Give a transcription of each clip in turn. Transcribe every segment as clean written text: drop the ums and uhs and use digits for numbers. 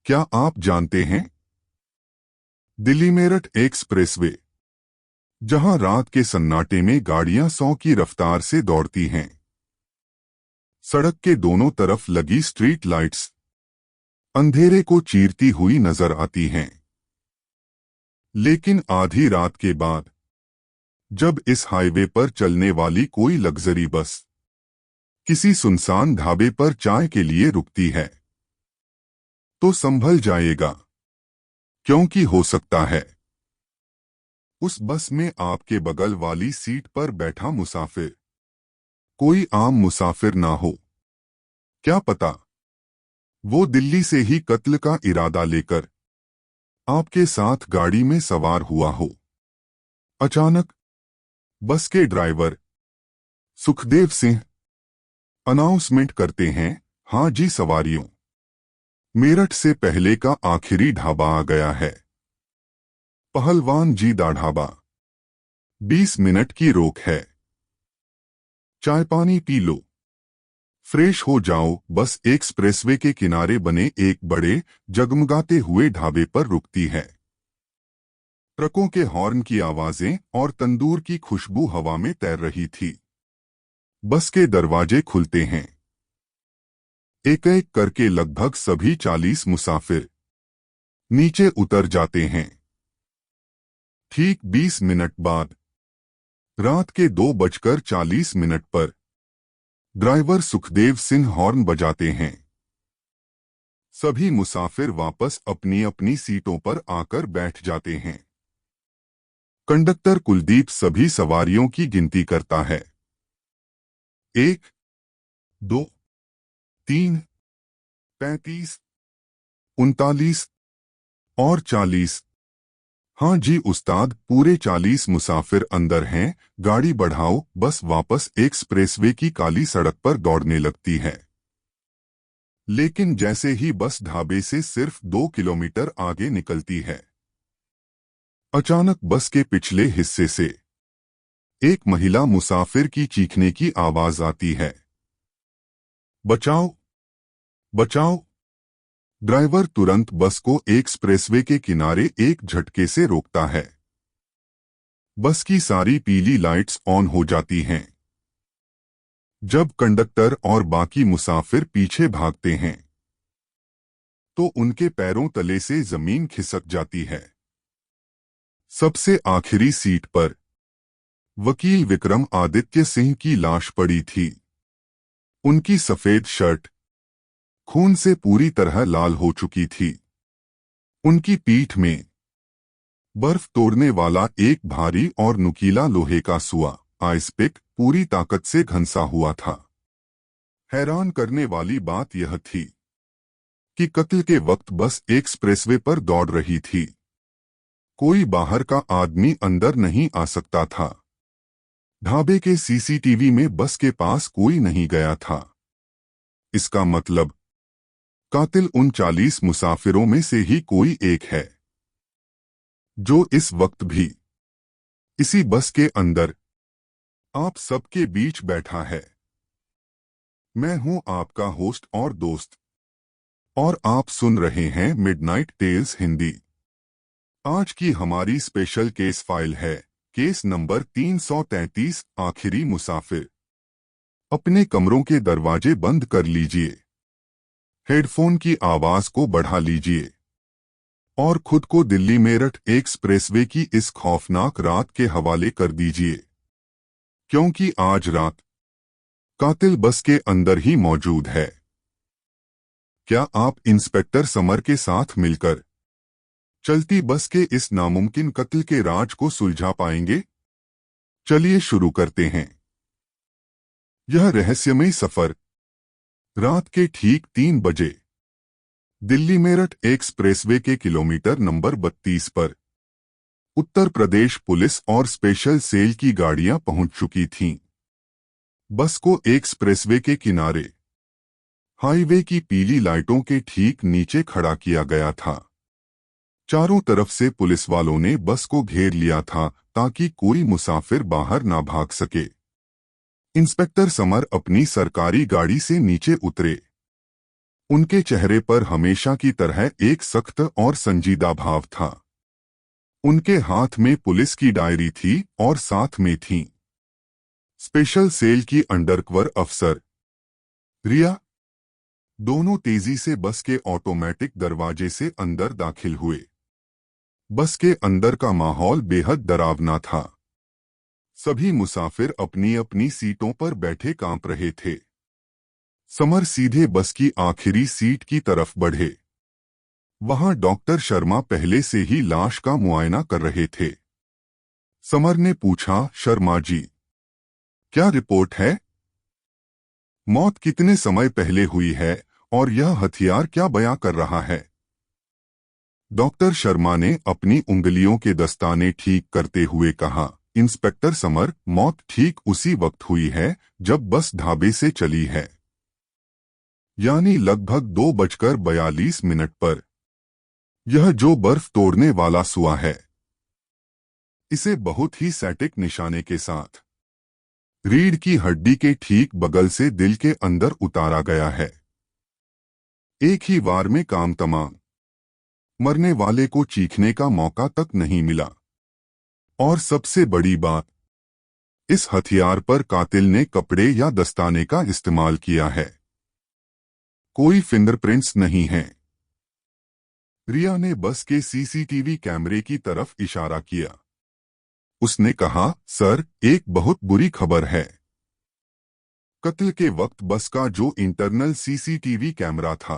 क्या आप जानते हैं दिल्ली मेरठ एक्सप्रेसवे, जहां रात के सन्नाटे में गाड़ियां 100 की रफ्तार से दौड़ती हैं। सड़क के दोनों तरफ लगी स्ट्रीट लाइट्स अंधेरे को चीरती हुई नजर आती हैं। लेकिन आधी रात के बाद जब इस हाईवे पर चलने वाली कोई लग्जरी बस किसी सुनसान ढाबे पर चाय के लिए रुकती है, तो संभल जाएगा, क्योंकि हो सकता है उस बस में आपके बगल वाली सीट पर बैठा मुसाफिर कोई आम मुसाफिर ना हो। क्या पता वो दिल्ली से ही कत्ल का इरादा लेकर आपके साथ गाड़ी में सवार हुआ हो। अचानक बस के ड्राइवर सुखदेव सिंह अनाउंसमेंट करते हैं, हाँ जी सवारियों, मेरठ से पहले का आखिरी ढाबा आ गया है, पहलवान जी दा ढाबा। 20 मिनट की रोक है, चाय पानी पी लो, फ्रेश हो जाओ। बस एक्सप्रेसवे के किनारे बने एक बड़े जगमगाते हुए ढाबे पर रुकती है। ट्रकों के हॉर्न की आवाजें और तंदूर की खुशबू हवा में तैर रही थी। बस के दरवाजे खुलते हैं। एक एक करके लगभग सभी 40 मुसाफिर नीचे उतर जाते हैं। ठीक 20 मिनट बाद रात के 2:40 पर ड्राइवर सुखदेव सिंह हॉर्न बजाते हैं। सभी मुसाफिर वापस अपनी अपनी सीटों पर आकर बैठ जाते हैं। कंडक्टर कुलदीप सभी सवारियों की गिनती करता है। 1, 2, 3, 35, 39 और 40। हाँ जी उस्ताद, पूरे 40 मुसाफिर अंदर हैं। गाड़ी बढ़ाओ। बस वापस एक्सप्रेसवे की काली सड़क पर दौड़ने लगती है। लेकिन जैसे ही बस ढाबे से सिर्फ 2 किलोमीटर आगे निकलती है, अचानक बस के पिछले हिस्से से एक महिला मुसाफिर की चीखने की आवाज आती है, बचाओ बचाओ। ड्राइवर तुरंत बस को एक्सप्रेसवे के किनारे एक झटके से रोकता है। बस की सारी पीली लाइट्स ऑन हो जाती हैं। जब कंडक्टर और बाकी मुसाफिर पीछे भागते हैं, तो उनके पैरों तले से जमीन खिसक जाती है। सबसे आखिरी सीट पर वकील विक्रम आदित्य सिंह की लाश पड़ी थी। उनकी सफेद शर्ट खून से पूरी तरह लाल हो चुकी थी। उनकी पीठ में बर्फ तोड़ने वाला एक भारी और नुकीला लोहे का सुआ आइस पिक पूरी ताकत से घंसा हुआ था। हैरान करने वाली बात यह थी कि कत्ल के वक्त बस एक्सप्रेसवे पर दौड़ रही थी। कोई बाहर का आदमी अंदर नहीं आ सकता था। ढाबे के सीसीटीवी में बस के पास कोई नहीं गया था। इसका मतलब कातिल उन 40 मुसाफिरों में से ही कोई एक है, जो इस वक्त भी इसी बस के अंदर आप सबके बीच बैठा है। मैं हूं आपका होस्ट और दोस्त, और आप सुन रहे हैं मिडनाइट टेल्स हिंदी। आज की हमारी स्पेशल केस फाइल है केस नंबर 333, आखिरी मुसाफिर। अपने कमरों के दरवाजे बंद कर लीजिए, हेडफोन की आवाज को बढ़ा लीजिए और खुद को दिल्ली मेरठ एक्सप्रेसवे की इस खौफनाक रात के हवाले कर दीजिए, क्योंकि आज रात कातिल बस के अंदर ही मौजूद है। क्या आप इंस्पेक्टर समर के साथ मिलकर चलती बस के इस नामुमकिन कत्ल के राज को सुलझा पाएंगे? चलिए शुरू करते हैं यह रहस्यमयी सफर। रात के ठीक 3 बजे दिल्ली मेरठ एक्सप्रेसवे के किलोमीटर नंबर 32 पर उत्तर प्रदेश पुलिस और स्पेशल सेल की गाड़ियां पहुंच चुकी थीं। बस को एक्सप्रेसवे के किनारे हाईवे की पीली लाइटों के ठीक नीचे खड़ा किया गया था। चारों तरफ से पुलिस वालों ने बस को घेर लिया था ताकि कोई मुसाफिर बाहर ना भाग सके। इंस्पेक्टर समर अपनी सरकारी गाड़ी से नीचे उतरे। उनके चेहरे पर हमेशा की तरह एक सख्त और संजीदा भाव था। उनके हाथ में पुलिस की डायरी थी और साथ में थी स्पेशल सेल की अंडरकवर अफसर रिया। दोनों तेजी से बस के ऑटोमेटिक दरवाजे से अंदर दाखिल हुए। बस के अंदर का माहौल बेहद डरावना था। सभी मुसाफिर अपनी अपनी सीटों पर बैठे कांप रहे थे। समर सीधे बस की आखिरी सीट की तरफ बढ़े। वहां डॉक्टर शर्मा पहले से ही लाश का मुआयना कर रहे थे। समर ने पूछा, शर्मा जी, क्या रिपोर्ट है? मौत कितने समय पहले हुई है और यह हथियार क्या बयां कर रहा है? डॉक्टर शर्मा ने अपनी उंगलियों के दस्ताने ठीक करते हुए कहा, इंस्पेक्टर समर, मौत ठीक उसी वक्त हुई है जब बस ढाबे से चली है, यानी लगभग 2:42 पर। यह जो बर्फ तोड़ने वाला सुआ है, इसे बहुत ही सटीक निशाने के साथ रीढ़ की हड्डी के ठीक बगल से दिल के अंदर उतारा गया है। एक ही वार में काम तमाम। मरने वाले को चीखने का मौका तक नहीं मिला। और सबसे बड़ी बात, इस हथियार पर कातिल ने कपड़े या दस्ताने का इस्तेमाल किया है। कोई फिंगरप्रिंट्स नहीं है। रिया ने बस के सीसीटीवी कैमरे की तरफ इशारा किया। उसने कहा, सर, एक बहुत बुरी खबर है। कत्ल के वक्त बस का जो इंटरनल सीसीटीवी कैमरा था,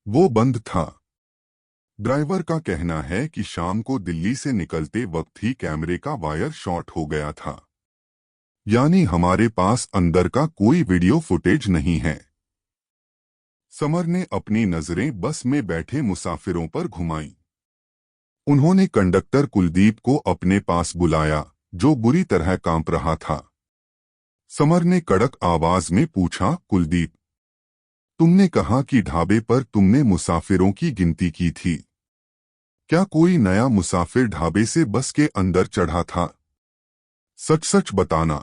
वो बंद था। ड्राइवर का कहना है कि शाम को दिल्ली से निकलते वक्त ही कैमरे का वायर शॉर्ट हो गया था। यानी हमारे पास अंदर का कोई वीडियो फुटेज नहीं है। समर ने अपनी नजरें बस में बैठे मुसाफिरों पर घुमाईं। उन्होंने कंडक्टर कुलदीप को अपने पास बुलाया, जो बुरी तरह कांप रहा था। समर ने कड़क आवाज में पूछा, कुलदीप, तुमने कहा कि ढाबे पर तुमने मुसाफिरों की गिनती की थी। क्या कोई नया मुसाफिर ढाबे से बस के अंदर चढ़ा था? सच सच बताना।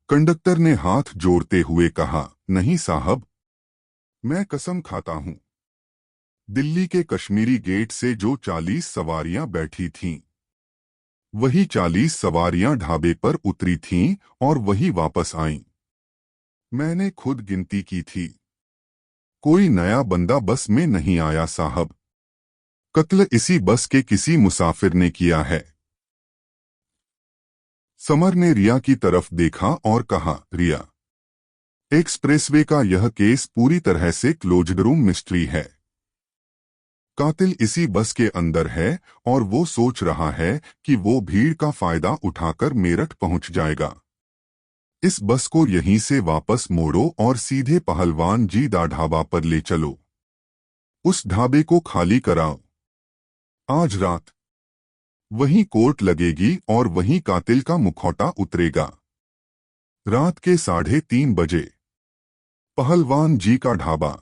कंडक्टर ने हाथ जोड़ते हुए कहा, नहीं साहब, मैं कसम खाता हूं। दिल्ली के कश्मीरी गेट से जो 40 सवारियां बैठी थीं, वही 40 सवारियां ढाबे पर उतरी थीं और वही वापस आईं। मैंने खुद गिनती की थी। कोई नया बंदा बस में नहीं आया साहब। कत्ल इसी बस के किसी मुसाफिर ने किया है। समर ने रिया की तरफ देखा और कहा, रिया, एक्सप्रेसवे का यह केस पूरी तरह से क्लोज्ड रूम मिस्ट्री है। कातिल इसी बस के अंदर है और वो सोच रहा है कि वो भीड़ का फायदा उठाकर मेरठ पहुंच जाएगा। इस बस को यहीं से वापस मोड़ो और सीधे पहलवान जी दा ढाबा पर ले चलो। उस ढाबे को खाली कराओ। आज रात वहीं कोर्ट लगेगी और वहीं कातिल का मुखौटा उतरेगा। रात के 3:30 बजे पहलवान जी का ढाबा,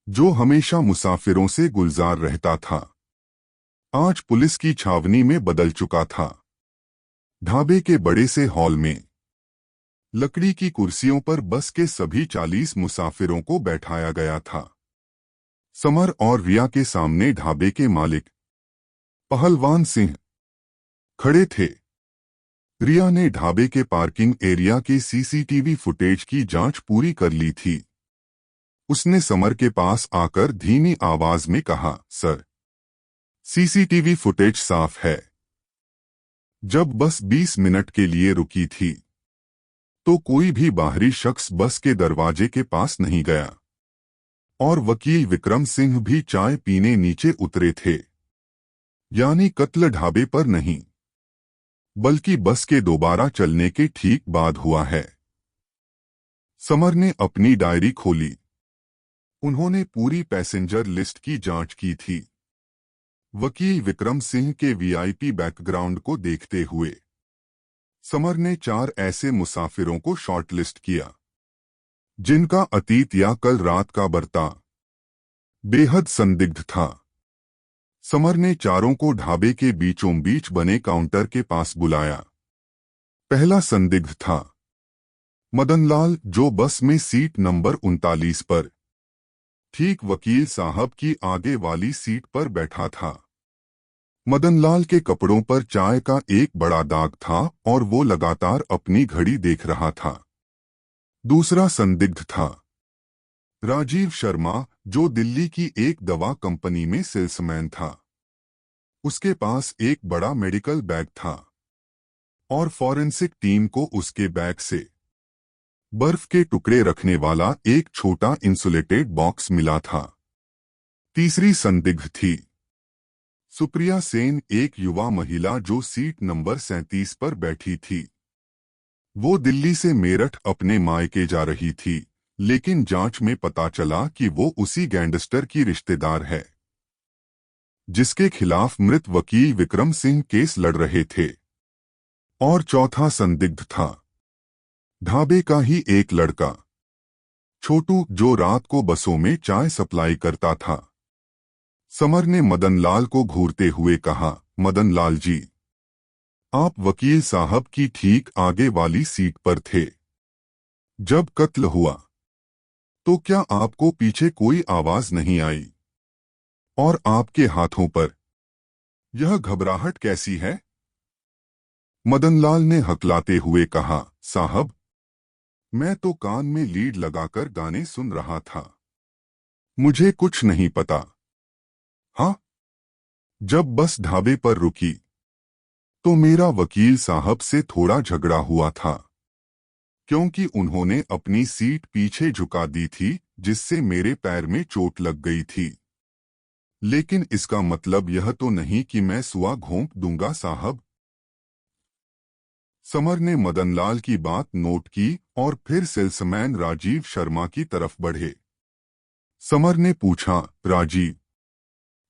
जो हमेशा मुसाफिरों से गुलजार रहता था, आज पुलिस की छावनी में बदल चुका था। ढाबे के बड़े से हॉल में लकड़ी की कुर्सियों पर बस के सभी 40 मुसाफिरों को बैठाया गया था। समर और रिया के सामने ढाबे के मालिक पहलवान सिंह खड़े थे। रिया ने ढाबे के पार्किंग एरिया के सीसीटीवी फुटेज की जांच पूरी कर ली थी। उसने समर के पास आकर धीमी आवाज में कहा, सर, सीसीटीवी फुटेज साफ है। जब बस 20 मिनट के लिए रुकी थी, तो कोई भी बाहरी शख्स बस के दरवाजे के पास नहीं गया और वकील विक्रम सिंह भी चाय पीने नीचे उतरे थे। यानी कत्ल ढाबे पर नहीं, बल्कि बस के दोबारा चलने के ठीक बाद हुआ है। समर ने अपनी डायरी खोली। उन्होंने पूरी पैसेंजर लिस्ट की जांच की थी। वकील विक्रम सिंह के वीआईपी बैकग्राउंड को देखते हुए समर ने 4 ऐसे मुसाफिरों को शॉर्टलिस्ट किया, जिनका अतीत या कल रात का बर्ताव बेहद संदिग्ध था। समर ने चारों को ढाबे के बीचों बीच बने काउंटर के पास बुलाया। पहला संदिग्ध था मदनलाल, जो बस में सीट नंबर 39 पर ठीक वकील साहब की आगे वाली सीट पर बैठा था। मदनलाल के कपड़ों पर चाय का एक बड़ा दाग था और वो लगातार अपनी घड़ी देख रहा था। दूसरा संदिग्ध था राजीव शर्मा, जो दिल्ली की एक दवा कंपनी में सेल्समैन था। उसके पास एक बड़ा मेडिकल बैग था और फॉरेंसिक टीम को उसके बैग से बर्फ के टुकड़े रखने वाला एक छोटा इंसुलेटेड बॉक्स मिला था। तीसरी संदिग्ध थी सुप्रिया सेन, एक युवा महिला जो सीट नंबर 37 पर बैठी थी। वो दिल्ली से मेरठ अपने मायके जा रही थी, लेकिन जांच में पता चला कि वो उसी गैंगस्टर की रिश्तेदार है जिसके खिलाफ मृत वकील विक्रम सिंह केस लड़ रहे थे। और चौथा संदिग्ध था ढाबे का ही एक लड़का छोटू, जो रात को बसों में चाय सप्लाई करता था। समर ने मदनलाल को घूरते हुए कहा, मदनलाल जी, आप वकील साहब की ठीक आगे वाली सीट पर थे जब कत्ल हुआ, तो क्या आपको पीछे कोई आवाज नहीं आई? और आपके हाथों पर यह घबराहट कैसी है? मदनलाल ने हकलाते हुए कहा, साहब, मैं तो कान में लीड लगाकर गाने सुन रहा था, मुझे कुछ नहीं पता। हाँ, जब बस ढाबे पर रुकी तो मेरा वकील साहब से थोड़ा झगड़ा हुआ था, क्योंकि उन्होंने अपनी सीट पीछे झुका दी थी, जिससे मेरे पैर में चोट लग गई थी। लेकिन इसका मतलब यह तो नहीं कि मैं सुआ घोंप दूंगा साहब। समर ने मदनलाल की बात नोट की और फिर सेल्समैन राजीव शर्मा की तरफ बढ़े। समर ने पूछा, राजीव,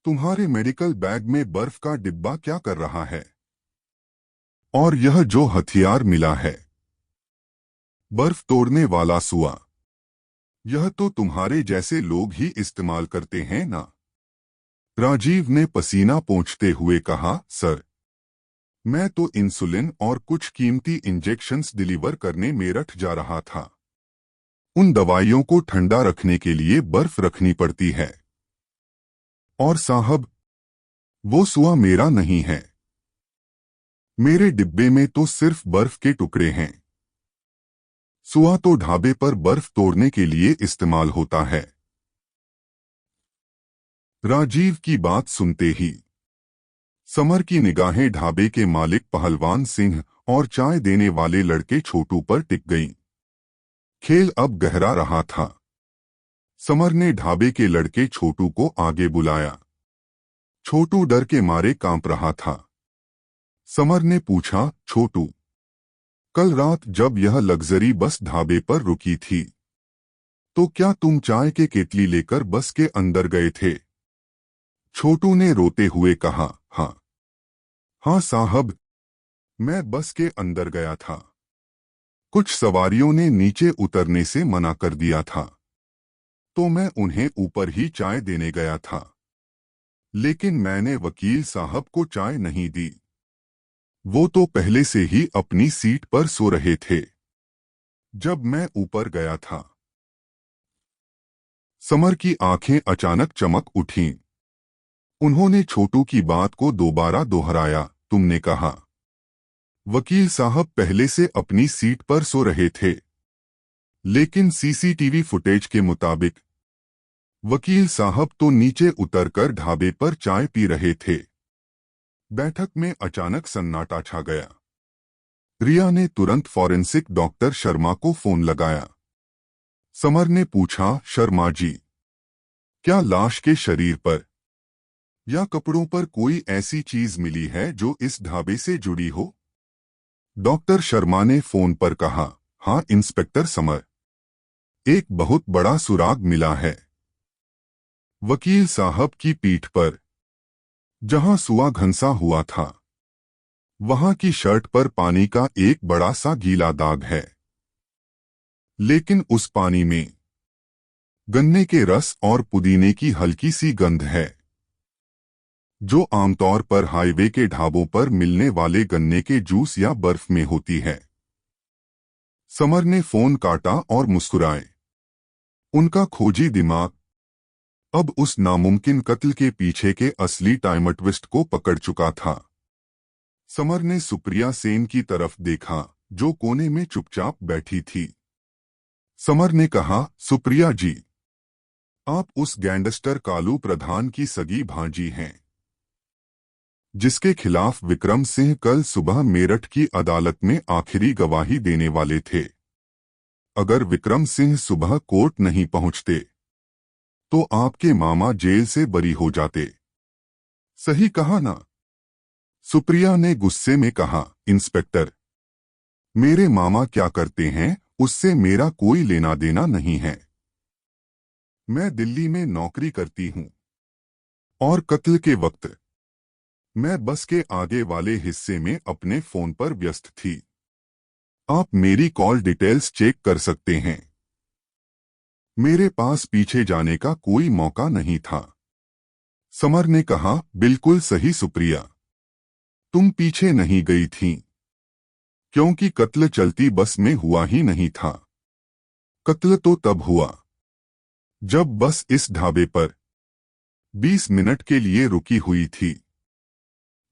तुम्हारे मेडिकल बैग में बर्फ का डिब्बा क्या कर रहा है? और यह जो हथियार मिला है, बर्फ तोड़ने वाला सुआ, यह तो तुम्हारे जैसे लोग ही इस्तेमाल करते हैं ना? राजीव ने पसीना पोंछते हुए कहा, सर, मैं तो इंसुलिन और कुछ कीमती इंजेक्शंस डिलीवर करने मेरठ जा रहा था। उन दवाइयों को ठंडा रखने के लिए बर्फ रखनी पड़ती है। और साहब, वो सुआ मेरा नहीं है। मेरे डिब्बे में तो सिर्फ बर्फ के टुकड़े हैं। सुआ तो ढाबे पर बर्फ तोड़ने के लिए इस्तेमाल होता है। राजीव की बात सुनते ही समर की निगाहें ढाबे के मालिक पहलवान सिंह और चाय देने वाले लड़के छोटू पर टिक गईं। खेल अब गहरा रहा था। समर ने ढाबे के लड़के छोटू को आगे बुलाया। छोटू डर के मारे कांप रहा था। समर ने पूछा, छोटू, कल रात जब यह लग्जरी बस ढाबे पर रुकी थी, तो क्या तुम चाय के केतली लेकर बस के अंदर गए थे? छोटू ने रोते हुए कहा, हाँ हाँ साहब, मैं बस के अंदर गया था। कुछ सवारियों ने नीचे उतरने से मना कर दिया था, तो मैं उन्हें ऊपर ही चाय देने गया था। लेकिन मैंने वकील साहब को चाय नहीं दी। वो तो पहले से ही अपनी सीट पर सो रहे थे जब मैं ऊपर गया था। समर की आंखें अचानक चमक उठीं। उन्होंने छोटू की बात को दोबारा दोहराया, तुमने कहा वकील साहब पहले से अपनी सीट पर सो रहे थे, लेकिन सीसीटीवी फुटेज के मुताबिक वकील साहब तो नीचे उतरकर ढाबे पर चाय पी रहे थे। बैठक में अचानक सन्नाटा छा गया। रिया ने तुरंत फॉरेंसिक डॉक्टर शर्मा को फोन लगाया। समर ने पूछा, शर्मा जी, क्या लाश के शरीर पर या कपड़ों पर कोई ऐसी चीज मिली है जो इस ढाबे से जुड़ी हो? डॉक्टर शर्मा ने फोन पर कहा, हाँ इंस्पेक्टर समर, एक बहुत बड़ा सुराग मिला है। वकील साहब की पीठ पर जहां सुआ घंसा हुआ था, वहां की शर्ट पर पानी का एक बड़ा सा गीला दाग है। लेकिन उस पानी में गन्ने के रस और पुदीने की हल्की सी गंध है, जो आमतौर पर हाईवे के ढाबों पर मिलने वाले गन्ने के जूस या बर्फ में होती है। समर ने फोन काटा और मुस्कुराए। उनका खोजी दिमाग अब उस नामुमकिन कत्ल के पीछे के असली टाइम ट्विस्ट को पकड़ चुका था। समर ने सुप्रिया सेन की तरफ देखा, जो कोने में चुपचाप बैठी थी। समर ने कहा, सुप्रिया जी, आप उस गैंगस्टर कालू प्रधान की सगी भांजी हैं, जिसके खिलाफ विक्रम सिंह कल सुबह मेरठ की अदालत में आखिरी गवाही देने वाले थे। अगर विक्रम सिंह सुबह कोर्ट नहीं पहुंचते तो आपके मामा जेल से बरी हो जाते। सही कहा ना? सुप्रिया ने गुस्से में कहा, इंस्पेक्टर, मेरे मामा क्या करते हैं उससे मेरा कोई लेना देना नहीं है। मैं दिल्ली में नौकरी करती हूं और कत्ल के वक्त मैं बस के आगे वाले हिस्से में अपने फोन पर व्यस्त थी। आप मेरी कॉल डिटेल्स चेक कर सकते हैं। मेरे पास पीछे जाने का कोई मौका नहीं था। समर ने कहा, बिल्कुल सही सुप्रिया, तुम पीछे नहीं गई थीं, क्योंकि कत्ल चलती बस में हुआ ही नहीं था। कत्ल तो तब हुआ जब बस इस ढाबे पर 20 मिनट के लिए रुकी हुई थी।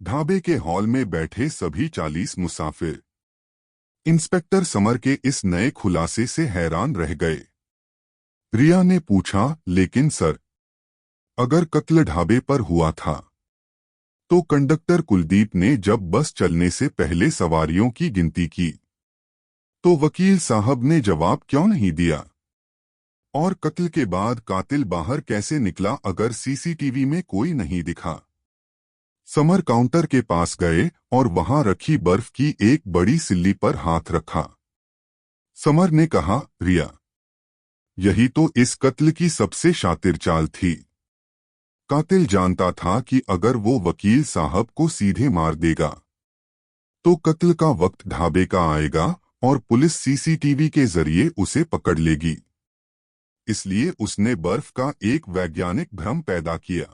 ढाबे के हॉल में बैठे सभी 40 मुसाफिर इंस्पेक्टर समर के इस नए खुलासे से हैरान रह गए। रिया ने पूछा, लेकिन सर, अगर कत्ल ढाबे पर हुआ था तो कंडक्टर कुलदीप ने जब बस चलने से पहले सवारियों की गिनती की तो वकील साहब ने जवाब क्यों नहीं दिया? और कत्ल के बाद कातिल बाहर कैसे निकला अगर सीसीटीवी में कोई नहीं दिखा? समर काउंटर के पास गए और वहां रखी बर्फ की एक बड़ी सिल्ली पर हाथ रखा। समर ने कहा, रिया, यही तो इस कत्ल की सबसे शातिर चाल थी। कातिल जानता था कि अगर वो वकील साहब को सीधे मार देगा तो कत्ल का वक्त ढाबे का आएगा और पुलिस सीसीटीवी के जरिए उसे पकड़ लेगी। इसलिए उसने बर्फ का एक वैज्ञानिक भ्रम पैदा किया।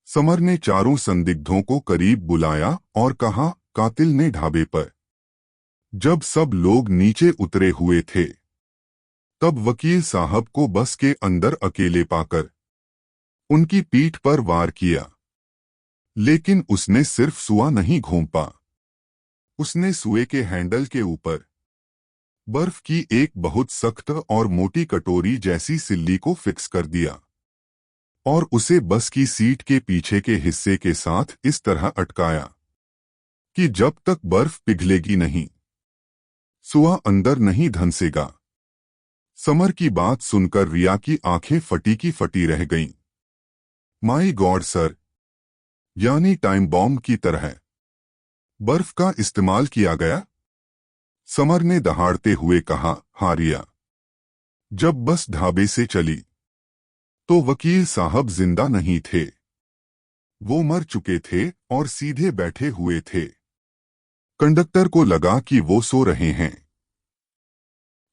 समर ने चारों संदिग्धों को करीब बुलाया और कहा, कातिल ने ढाबे पर जब सब लोग नीचे उतरे हुए थे तब वकील साहब को बस के अंदर अकेले पाकर उनकी पीठ पर वार किया। लेकिन उसने सिर्फ सुआ नहीं घोंपा, उसने सुए के हैंडल के ऊपर बर्फ की एक बहुत सख्त और मोटी कटोरी जैसी सिल्ली को फिक्स कर दिया और उसे बस की सीट के पीछे के हिस्से के साथ इस तरह अटकाया कि जब तक बर्फ पिघलेगी नहीं, सुआ अंदर नहीं धंसेगा। समर की बात सुनकर रिया की आंखें फटी की फटी रह गईं। माय गॉड सर, यानी टाइम बॉम्ब की तरह बर्फ का इस्तेमाल किया गया? समर ने दहाड़ते हुए कहा, हाँ रिया, जब बस ढाबे से चली तो वकील साहब जिंदा नहीं थे, वो मर चुके थे और सीधे बैठे हुए थे। कंडक्टर को लगा कि वो सो रहे हैं,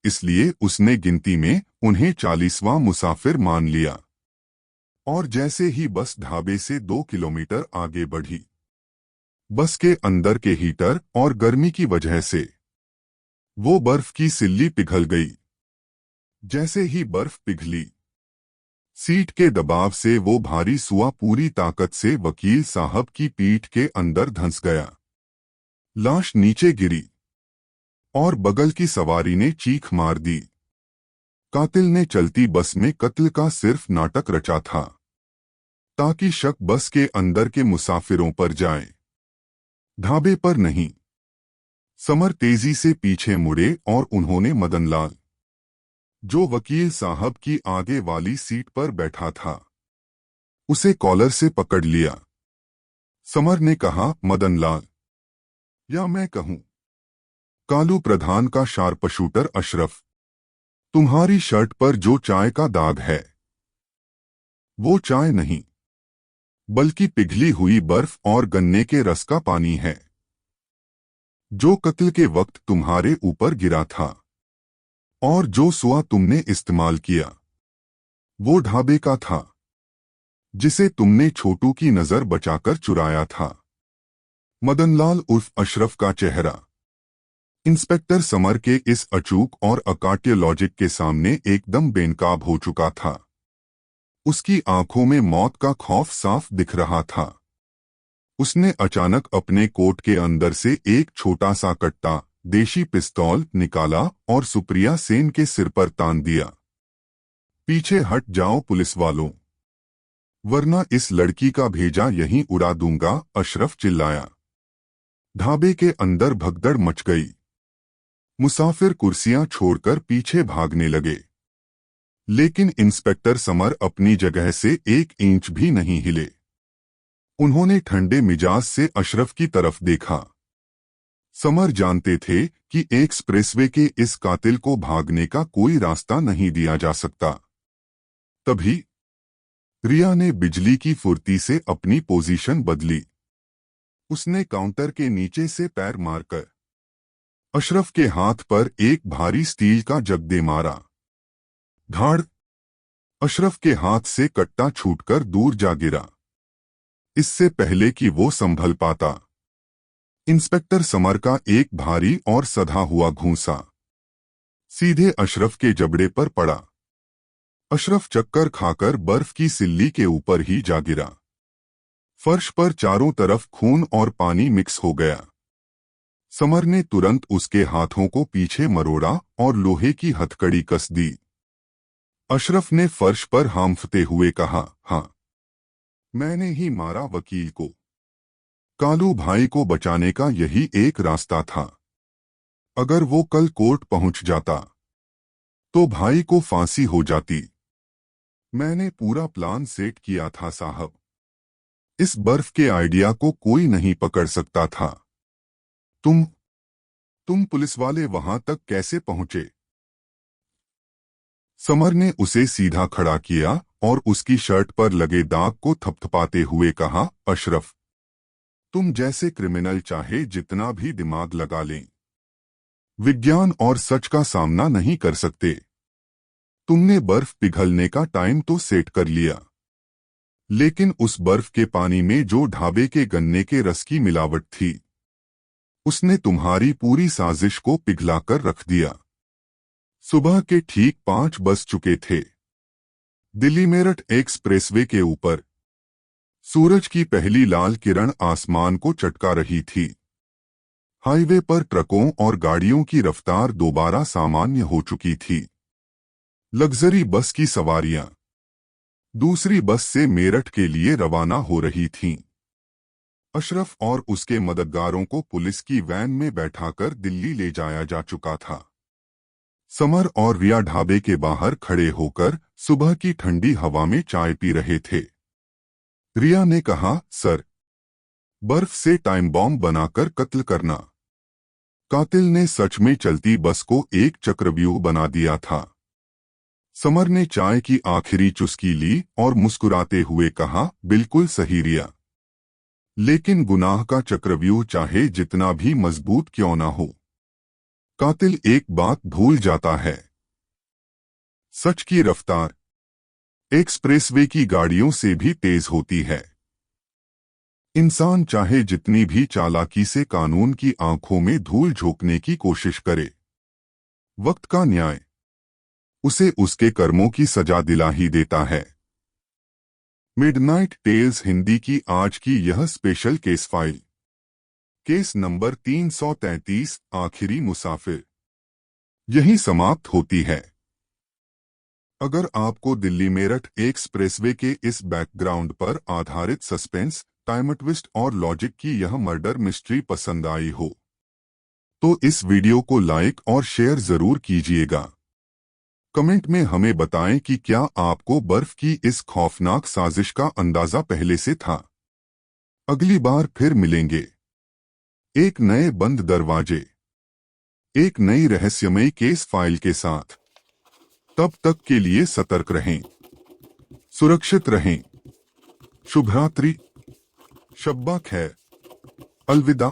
इसलिए उसने गिनती में उन्हें 40वां मुसाफिर मान लिया। और जैसे ही बस ढाबे से 2 किलोमीटर आगे बढ़ी, बस के अंदर के हीटर और गर्मी की वजह से वो बर्फ की सिल्ली पिघल गई। जैसे ही बर्फ पिघली, सीट के दबाव से वो भारी सुआ पूरी ताकत से वकील साहब की पीठ के अंदर धंस गया। लाश नीचे गिरी और बगल की सवारी ने चीख मार दी। कातिल ने चलती बस में कत्ल का सिर्फ नाटक रचा था ताकि शक बस के अंदर के मुसाफिरों पर जाए, ढाबे पर नहीं। समर तेजी से पीछे मुड़े और उन्होंने मदनलाल, जो वकील साहब की आगे वाली सीट पर बैठा था, उसे कॉलर से पकड़ लिया। समर ने कहा, मदनलाल, या मैं कहूं कालू प्रधान का शार्पशूटर अशरफ, तुम्हारी शर्ट पर जो चाय का दाग है वो चाय नहीं बल्कि पिघली हुई बर्फ और गन्ने के रस का पानी है, जो कत्ल के वक्त तुम्हारे ऊपर गिरा था। और जो सुआ तुमने इस्तेमाल किया वो ढाबे का था, जिसे तुमने छोटू की नजर बचाकर चुराया था। मदनलाल उर्फ अशरफ का चेहरा इंस्पेक्टर समर के इस अचूक और अकाट्य लॉजिक के सामने एकदम बेनकाब हो चुका था। उसकी आंखों में मौत का खौफ साफ दिख रहा था। उसने अचानक अपने कोट के अंदर से एक छोटा सा कट्टा देशी पिस्तौल निकाला और सुप्रिया सेन के सिर पर तान दिया। पीछे हट जाओ पुलिस वालों, वरना इस लड़की का भेजा यहीं उड़ा दूंगा, अशरफ चिल्लाया। ढाबे के अंदर भगदड़ मच गई। मुसाफिर कुर्सियां छोड़कर पीछे भागने लगे, लेकिन इंस्पेक्टर समर अपनी जगह से 1 इंच भी नहीं हिले। उन्होंने ठंडे मिजाज से अशरफ की तरफ देखा। समर जानते थे कि एक्सप्रेसवे के इस कातिल को भागने का कोई रास्ता नहीं दिया जा सकता। तभी रिया ने बिजली की फुर्ती से अपनी पोजीशन बदली। उसने काउंटर के नीचे से पैर मारकर अशरफ के हाथ पर एक भारी स्टील का जग दे मारा। धाड़! अशरफ के हाथ से कट्टा छूटकर दूर जा गिरा। इससे पहले कि वो संभल पाता, इंस्पेक्टर समर का एक भारी और सधा हुआ घूंसा सीधे अशरफ के जबड़े पर पड़ा। अशरफ चक्कर खाकर बर्फ की सिल्ली के ऊपर ही जा गिरा। फर्श पर चारों तरफ खून और पानी मिक्स हो गया। समर ने तुरंत उसके हाथों को पीछे मरोड़ा और लोहे की हथकड़ी कस दी। अशरफ ने फर्श पर हांफते हुए कहा, हाँ, मैंने ही मारा वकील को। कालू भाई को बचाने का यही एक रास्ता था। अगर वो कल कोर्ट पहुंच जाता तो भाई को फांसी हो जाती। मैंने पूरा प्लान सेट किया था साहब। इस बर्फ के आइडिया को कोई नहीं पकड़ सकता था। तुम पुलिस वाले वहां तक कैसे पहुंचे? समर ने उसे सीधा खड़ा किया और उसकी शर्ट पर लगे दाग को थपथपाते हुए कहा, अशरफ, तुम जैसे क्रिमिनल चाहे जितना भी दिमाग लगा लें, विज्ञान और सच का सामना नहीं कर सकते। तुमने बर्फ पिघलने का टाइम तो सेट कर लिया, लेकिन उस बर्फ के पानी में जो ढाबे के गन्ने के रस की मिलावट थी, उसने तुम्हारी पूरी साजिश को पिघलाकर रख दिया। सुबह के ठीक 5 बज चुके थे। दिल्ली मेरठ एक्सप्रेसवे के ऊपर सूरज की पहली लाल किरण आसमान को चटका रही थी। हाईवे पर ट्रकों और गाड़ियों की रफ्तार दोबारा सामान्य हो चुकी थी। लग्जरी बस की सवारियां दूसरी बस से मेरठ के लिए रवाना हो रही थीं। अशरफ और उसके मददगारों को पुलिस की वैन में बैठाकर दिल्ली ले जाया जा चुका था। समर और रिया ढाबे के बाहर खड़े होकर सुबह की ठंडी हवा में चाय पी रहे थे। रिया ने कहा, सर, बर्फ से टाइम बॉम्ब बनाकर कत्ल करना। कातिल ने सच में चलती बस को एक चक्रव्यूह बना दिया था। समर ने चाय की आखिरी चुस्की ली और मुस्कुराते हुए कहा, बिल्कुल सही रिया। लेकिन गुनाह का चक्रव्यूह चाहे जितना भी मजबूत क्यों ना हो, कातिल एक बात भूल जाता है। सच की रफ्तार एक्सप्रेसवे की गाड़ियों से भी तेज होती है। इंसान चाहे जितनी भी चालाकी से कानून की आंखों में धूल झोंकने की कोशिश करे, वक्त का न्याय उसे उसके कर्मों की सजा दिला ही देता है। मिडनाइट टेल्स हिंदी की आज की यह special case file, case number 333, आखिरी मुसाफिर, यहीं समाप्त होती है। अगर आपको दिल्ली मेरठ एक्सप्रेसवे के इस बैकग्राउंड पर आधारित सस्पेंस, टाइम ट्विस्ट और लॉजिक की यह मर्डर मिस्ट्री पसंद आई हो, तो इस वीडियो को लाइक और शेयर जरूर कीजिएगा। कमेंट में हमें बताएं कि क्या आपको बर्फ की इस खौफनाक साजिश का अंदाजा पहले से था। अगली बार फिर मिलेंगे एक नए बंद दरवाजे, एक नई रहस्यमयी केस फाइल के साथ। तब तक के लिए सतर्क रहें, सुरक्षित रहें। शुभ रात्रि, शब्बा खैर, अलविदा।